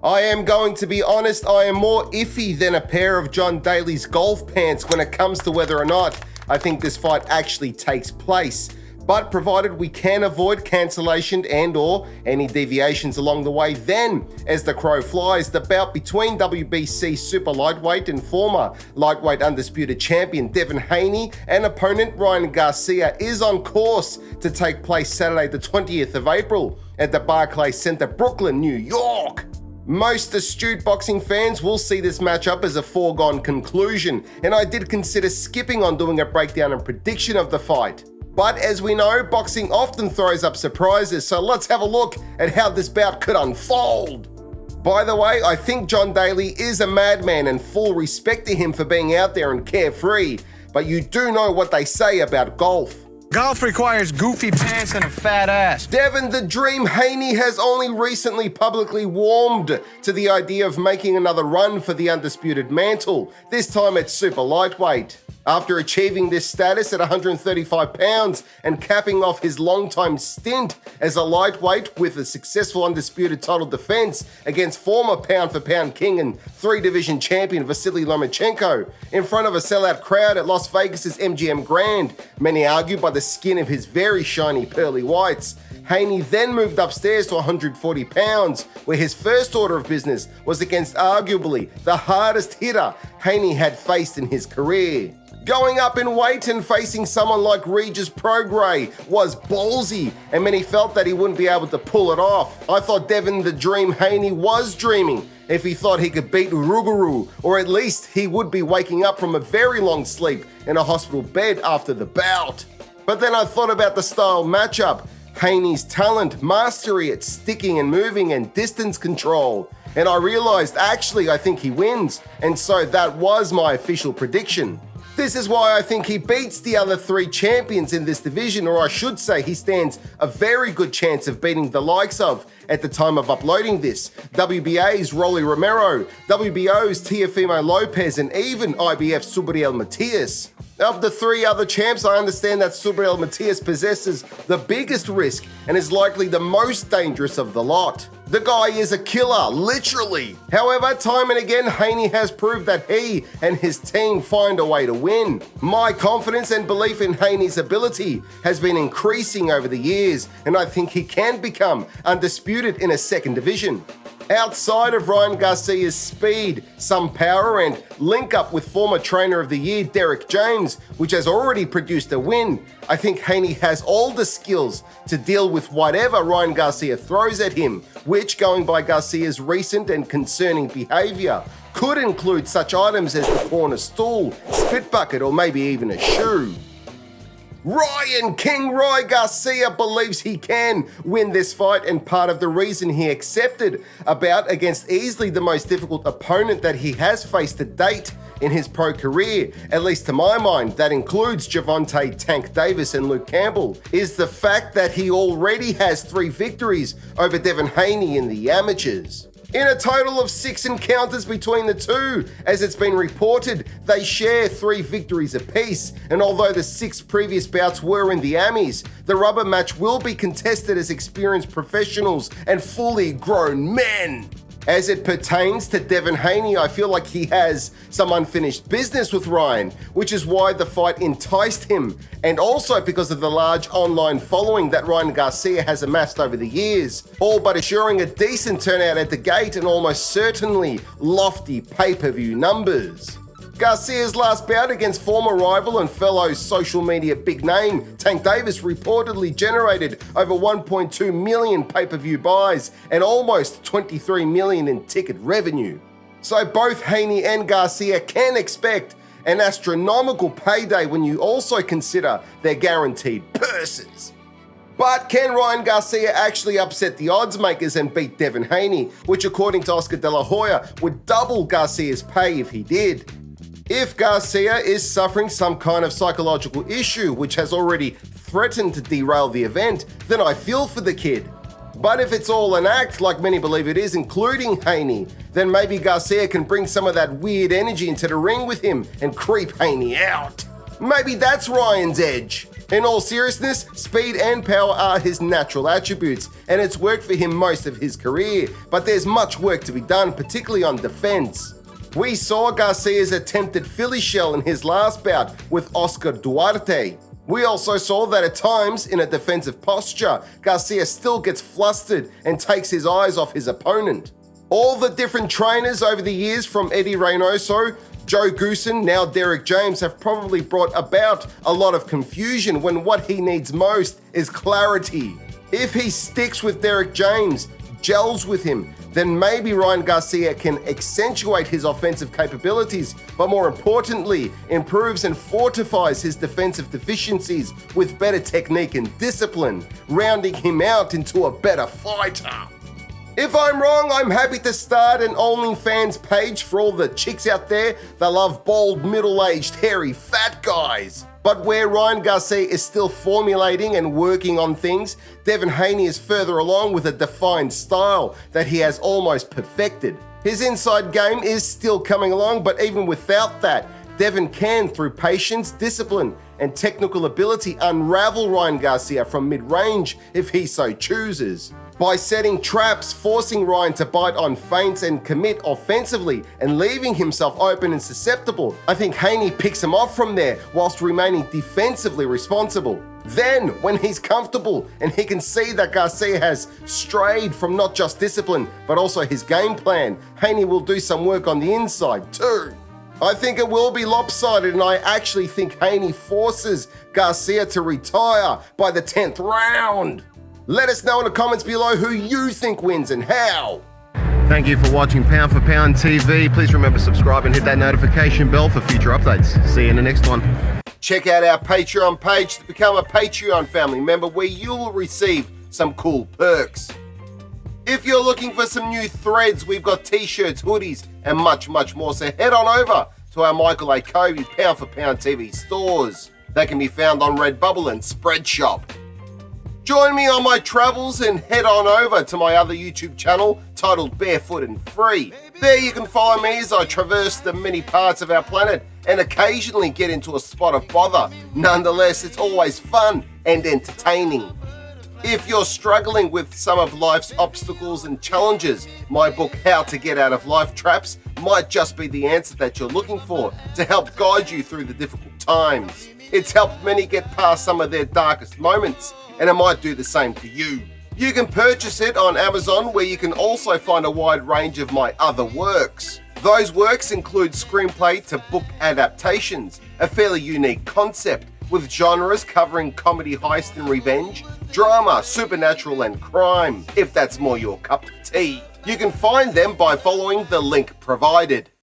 I am going to be honest, I am more iffy than a pair of John Daly's golf pants when it comes to whether or not I think this fight actually takes place. But provided we can avoid cancellation and/or any deviations along the way, then, as the crow flies, the bout between WBC Super Lightweight and former lightweight undisputed champion Devin Haney and opponent Ryan Garcia is on course to take place Saturday the 20th of April at the Barclays Centre, Brooklyn, New York. Most astute boxing fans will see this matchup as a foregone conclusion, and I did consider skipping on doing a breakdown and prediction of the fight. But as we know, boxing often throws up surprises, so let's have a look at how this bout could unfold. By the way, I think John Daly is a madman and full respect to him for being out there and carefree, but you do know what they say about golf. Golf requires goofy pants and a fat ass. Devin the Dream Haney has only recently publicly warmed to the idea of making another run for the undisputed mantle, this time at super lightweight. After achieving this status at 135 pounds and capping off his long-time stint as a lightweight with a successful undisputed title defense against former pound-for-pound king and three-division champion Vasily Lomachenko in front of a sellout crowd at Las Vegas's MGM Grand, many argue by the skin of his very shiny pearly whites, Haney then moved upstairs to 140 pounds, where his first order of business was against arguably the hardest hitter Haney had faced in his career. Going up in weight and facing someone like Regis Prograis was ballsy, and many felt that he wouldn't be able to pull it off. I thought Devin the Dream Haney was dreaming if he thought he could beat Uruguru, or at least he would be waking up from a very long sleep in a hospital bed after the bout. But then I thought about the style matchup, Haney's talent, mastery at sticking and moving, and distance control. And I realized actually I think he wins, and so that was my official prediction. This is why I think he beats the other three champions in this division, or I should say he stands a very good chance of beating the likes of, at the time of uploading this, WBA's Rolly Romero, WBO's Teofimo Lopez, and even IBF's Subriel Matias. Of the three other champs, I understand that Subriel Matias possesses the biggest risk and is likely the most dangerous of the lot. The guy is a killer, literally. However, time and again, Haney has proved that he and his team find a way to win. My confidence and belief in Haney's ability has been increasing over the years, and I think he can become undisputed in a second division. Outside of Ryan Garcia's speed, some power, and link up with former trainer of the year Derek James, which has already produced a win, I think Haney has all the skills to deal with whatever Ryan Garcia throws at him, which, going by Garcia's recent and concerning behaviour, could include such items as the corner stool, spit bucket, or maybe even a shoe. Ryan King Roy Garcia believes he can win this fight, and part of the reason he accepted a bout against easily the most difficult opponent that he has faced to date in his pro career, at least to my mind, that includes Gervonta Tank Davis and Luke Campbell, is the fact that he already has 3 victories over Devin Haney in the amateurs. In a total of 6 encounters between the two, as it's been reported, they share 3 victories apiece, and although the 6 previous bouts were in the Amis, the rubber match will be contested as experienced professionals and fully grown men. As it pertains to Devin Haney, I feel like he has some unfinished business with Ryan, which is why the fight enticed him, and also because of the large online following that Ryan Garcia has amassed over the years, all but assuring a decent turnout at the gate and almost certainly lofty pay-per-view numbers. Garcia's last bout against former rival and fellow social media big name Tank Davis reportedly generated over 1.2 million pay-per-view buys and almost 23 million in ticket revenue. So both Haney and Garcia can expect an astronomical payday when you also consider their guaranteed purses. But can Ryan Garcia actually upset the odds makers and beat Devin Haney, which according to Oscar De La Hoya would double Garcia's pay if he did? If Garcia is suffering some kind of psychological issue which has already threatened to derail the event, then I feel for the kid. But if it's all an act, like many believe it is, including Haney, then maybe Garcia can bring some of that weird energy into the ring with him and creep Haney out. Maybe that's Ryan's edge. In all seriousness, speed and power are his natural attributes, and it's worked for him most of his career, but there's much work to be done, particularly on defense. We saw Garcia's attempted Philly shell in his last bout with Oscar Duarte. We also saw that at times, in a defensive posture, Garcia still gets flustered and takes his eyes off his opponent. All the different trainers over the years, from Eddie Reynoso, Joe Goosen, now Derek James, have probably brought about a lot of confusion when what he needs most is clarity. If he sticks with Derek James, gels with him, then maybe Ryan Garcia can accentuate his offensive capabilities, but more importantly, improves and fortifies his defensive deficiencies with better technique and discipline, rounding him out into a better fighter. If I'm wrong, I'm happy to start an OnlyFans page for all the chicks out there that love bald, middle-aged, hairy, fat guys. But where Ryan Garcia is still formulating and working on things, Devin Haney is further along with a defined style that he has almost perfected. His inside game is still coming along, but even without that, Devin can, through patience, discipline, and technical ability, unravel Ryan Garcia from mid-range if he so chooses. By setting traps, forcing Ryan to bite on feints and commit offensively, and leaving himself open and susceptible, I think Haney picks him off from there whilst remaining defensively responsible. Then, when he's comfortable and he can see that Garcia has strayed from not just discipline, but also his game plan, Haney will do some work on the inside too. I think it will be lopsided, and I actually think Haney forces Garcia to retire by the 10th round. Let us know in the comments below who you think wins and how. Thank you for watching Pound for Pound TV. Please remember to subscribe and hit that notification bell for future updates. See you in the next one. Check out our Patreon page to become a Patreon family member, where you will receive some cool perks. If you're looking for some new threads, we've got t-shirts, hoodies, and much, much more. So head on over to our Michael Akobi Pound for Pound TV stores. They can be found on Redbubble and Spreadshirt. Join me on my travels and head on over to my other YouTube channel titled Barefoot and Free. There you can follow me as I traverse the many parts of our planet and occasionally get into a spot of bother. Nonetheless, it's always fun and entertaining. If you're struggling with some of life's obstacles and challenges, my book How to Get Out of Life Traps might just be the answer that you're looking for to help guide you through the difficult times. It's helped many get past some of their darkest moments, and it might do the same to you. You can purchase it on Amazon, where you can also find a wide range of my other works. Those works include screenplay to book adaptations, a fairly unique concept, with genres covering comedy, heist and revenge, drama, supernatural and crime, if that's more your cup of tea. You can find them by following the link provided.